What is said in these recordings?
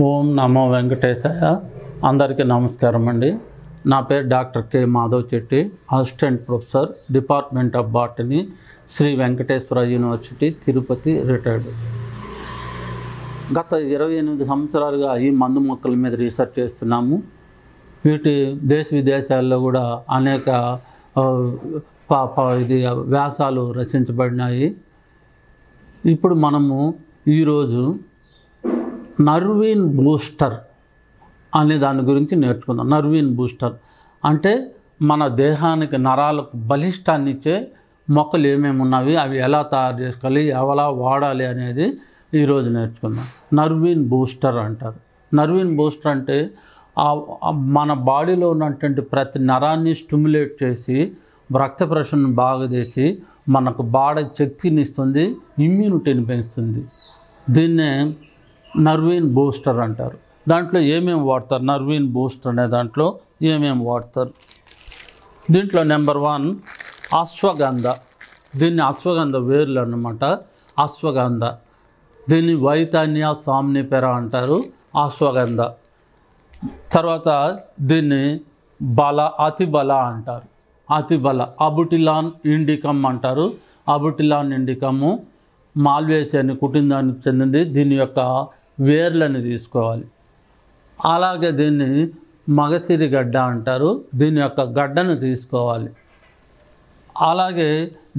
ఓం నమో వెంకటేశాయ. అందరికీ నమస్కారం అండి. నా పేరు doctor K Madhav Chetty, assistant professor, department of botany, Shri Venkateswara university, Tirupati, retired. గత 28 సంవత్సరాలుగా ఈ మందు మొక్కల మీద రీసెర్చ్ చేస్తున్నాము. వీటి దేశ విదేశాల్లో కూడా అనేక వ్యాసాలు రచించబడినాయి. ఇప్పుడు మనము ఈరోజు నర్వీన్ బూస్టర్ అనే దాని గురించి నేర్చుకుందాం. నర్వీన్ బూస్టర్ అంటే మన దేహానికి నరాలకు బలిష్టాన్ని ఇచ్చే మొక్కలు ఏమేమి ఉన్నవి, అవి ఎలా తయారు చేసుకోవాలి, ఎలా వాడాలి అనేది ఈరోజు నేర్చుకుందాం. నర్వీన్ బూస్టర్ అంటారు. నర్వీన్ బూస్టర్ అంటే మన బాడీలో ఉన్నటువంటి ప్రతి నరాన్ని స్టిమ్యులేట్ చేసి రక్త ప్రసరణ బాగా చేసి మనకు బాడీ శక్తిని ఇస్తుంది, ఇమ్యూనిటీని పెంచుతుంది. దీన్నే నర్వీన్ బూస్టర్ అంటారు. దాంట్లో ఏమేమి వాడతారు? నర్వీన్ బూస్టర్ అనే దాంట్లో ఏమేమి వాడతారు? దీంట్లో నెంబర్ 1 అశ్వగంధ. దీన్ని అశ్వగంధ వేర్లు అన్నమాట. అశ్వగంధ దీన్ని వైతాన్యా సామ్నిఫెరా అంటారు. అశ్వగంధ తర్వాత దీన్ని అతిబల అంటారు. అతిబల అబుటిలాన్ ఇండికమ్ అంటారు. అబుటిలాన్ ఇండికము మాల్వేసియాని కుటుంబానికి చెందింది. దీని యొక్క వేర్లను తీసుకోవాలి. అలాగే దీన్ని మగసిరి గడ్డ అంటారు. దీని యొక్క గడ్డను తీసుకోవాలి. అలాగే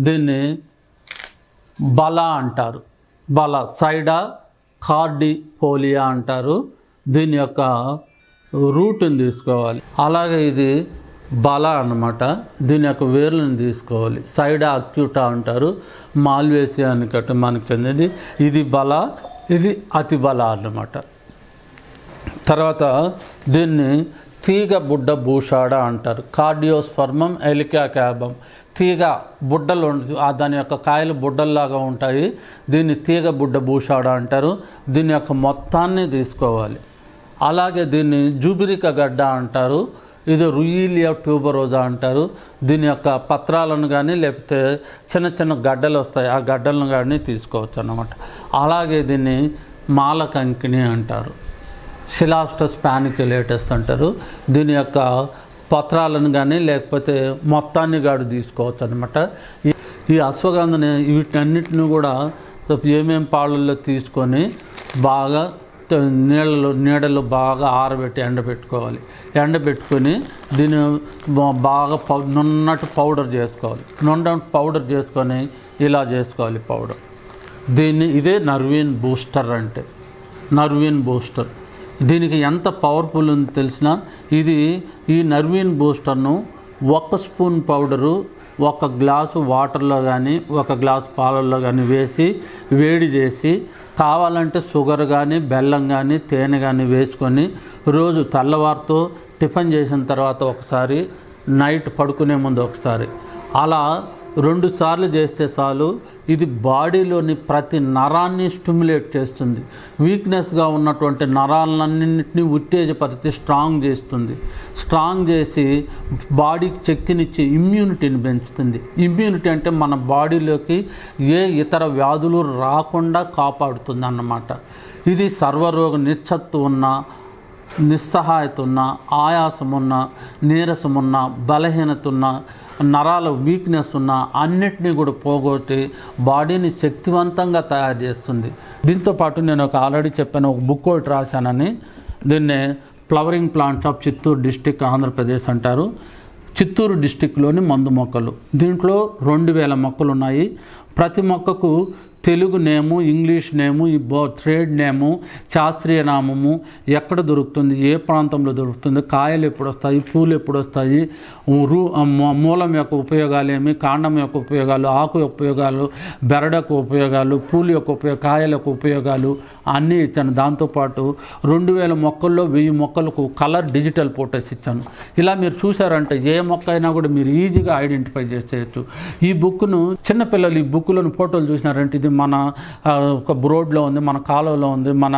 దీన్ని బల అంటారు. బల సైడా కార్డిఫోలియా అంటారు. దీని యొక్క రూట్ని తీసుకోవాలి. అలాగే ఇది బల అన్నమాట. దీని యొక్క వేర్లను తీసుకోవాలి. సైడా అక్యూటా అంటారు. మాల్వేసియాని కుటుంబానికి చెందింది. ఇది బల, ఇది అతి బల అన్నమాట. తర్వాత దీన్ని తీగ బుడ్డ భూషాడ అంటారు. కార్డియోస్పర్మం ఎలికా క్యాబమ్. తీగ బుడ్డలు దాని యొక్క కాయలు బుడ్డల్లాగా ఉంటాయి. దీన్ని తీగ బుడ్డ భూషాడ అంటారు. దీని యొక్క మొత్తాన్ని తీసుకోవాలి. అలాగే దీన్ని జుబిరిక గడ్డ అంటారు. ఇది రుయిలియా ట్యూబరోజా అంటారు. దీని యొక్క పత్రాలను కానీ లేకపోతే చిన్న చిన్న గడ్డలు వస్తాయి, ఆ గడ్డలను కానీ తీసుకోవచ్చు అన్నమాట. అలాగే దీన్ని మాలకంకిణి అంటారు. సిలాస్టస్ పానిక్యులేటస్ అంటారు. దీని యొక్క పత్రాలను కానీ లేకపోతే మొత్తాన్ని గాడు తీసుకోవచ్చు అనమాట. ఈ అశ్వగంధని వీటన్నిటిని కూడా ఏమేం పాళ్ళల్లో తీసుకొని బాగా నీడలో బాగా ఆరబెట్టి ఎండబెట్టుకోవాలి. ఎండబెట్టుకొని దీన్ని బాగా నున్నటి పౌడర్ చేసుకోవాలి. నున్నటి పౌడర్ చేసుకొని ఇలా చేసుకోవాలి పౌడర్. ఇదే నర్వీన్ బూస్టర్ అంటే. నర్వీన్ బూస్టర్ దీనికి ఎంత పవర్ఫుల్ ఉందో తెలిసినా ఈ నర్వీన్ బూస్టర్ను 1 స్పూన్ పౌడరు 1 గ్లాసు వాటర్లో కానీ 1 గ్లాసు పాలల్లో కానీ వేసి వేడి చేసి కావాలంటే షుగర్ కానీ బెల్లం కానీ తేనె కానీ వేసుకొని రోజు తెల్లవారితో టిఫిన్ చేసిన తర్వాత ఒకసారి, నైట్ పడుకునే ముందు ఒకసారి, అలా 2 సార్లు చేస్తే చాలు. ఇది బాడీలోని ప్రతి నరాన్ని స్టిమ్యులేట్ చేస్తుంది. వీక్నెస్గా ఉన్నటువంటి నరాలన్నింటినీ ఉత్తేజపరిచి స్ట్రాంగ్ చేస్తుంది. స్ట్రాంగ్ చేసి బాడీకి శక్తినిచ్చి ఇమ్యూనిటీని పెంచుతుంది. ఇమ్యూనిటీ అంటే మన బాడీలోకి ఏ ఇతర వ్యాధులు రాకుండా కాపాడుతుంది అన్నమాట. ఇది సర్వరోగ నిశ్చత్తు ఉన్న, నిస్సహాయత ఉన్న, ఆయాసం ఉన్న, నీరసం ఉన్న, బలహీనత ఉన్న, నరాల వీక్నెస్ ఉన్న అన్నిటినీ కూడా పోగొట్టి బాడీని శక్తివంతంగా తయారు చేస్తుంది. దీంతోపాటు నేను ఆల్రెడీ చెప్పాను, ఒక బుక్ ఒకటి రాశానని. దీన్నే flowering plants of Chittoor district, Andhra Pradesh అంటారు. చిత్తూరు డిస్టిక్లోని మందు మొక్కలు. దీంట్లో 2000 మొక్కలు ఉన్నాయి. ప్రతి మొక్కకు తెలుగు నేము, ఇంగ్లీష్ నేము, ట్రేడ్ నేము, శాస్త్రీయ నామము, ఎక్కడ దొరుకుతుంది, ఏ ప్రాంతంలో దొరుకుతుంది, కాయలు ఎప్పుడు వస్తాయి, పూలు ఎప్పుడు వస్తాయి, మూలం యొక్క ఉపయోగాలు ఏమి, కాండం యొక్క ఉపయోగాలు, ఆకు యొక్క ఉపయోగాలు, బెరడకు ఉపయోగాలు, పూలు యొక్క కాయల యొక్క ఉపయోగాలు అన్నీ ఇచ్చాను. దాంతోపాటు 2000 మొక్కల్లో 1000 మొక్కలకు కలర్ డిజిటల్ ఫోటోస్ ఇచ్చాను. ఇలా మీరు చూసారంటే ఏ మొక్క అయినా కూడా మీరు ఈజీగా ఐడెంటిఫై చేసేయచ్చు. ఈ బుక్ను చిన్నపిల్లలు ఈ బుక్లను ఫోటోలు చూసినారంటే ఇది మన ఒక రోడ్లో ఉంది, మన కాలువలో ఉంది, మన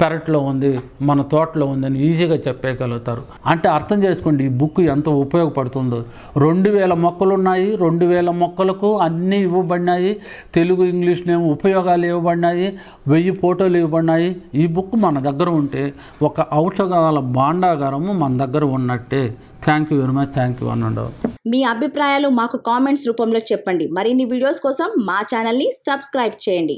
పెరట్లో ఉంది, మన తోటలో ఉందని ఈజీగా చెప్పగలుగుతారు. అంటే అర్థం చేసుకోండి ఈ బుక్ ఎంత ఉపయోగపడుతుందో. 2000 మొక్కలు ఉన్నాయి, 2000 మొక్కలకు అన్నీ ఇవ్వబడినాయి. తెలుగు ఇంగ్లీష్ నేమ్ ఉపయోగాలు ఇవ్వబడినాయి, 1000 ఫోటోలు ఇవ్వబడినాయి. ఈ బుక్ మన దగ్గర ఉంటే ఒక ఔషధాల భాండాగారము మన దగ్గర ఉన్నట్టే. Thank you very much. Thank you అనండి. మీ అభిప్రాయాలు మాకు కామెంట్స్ రూపంలో చెప్పండి. మరిన్ని వీడియోస్ కోసం మా ఛానల్ని సబ్స్క్రైబ్ చేయండి.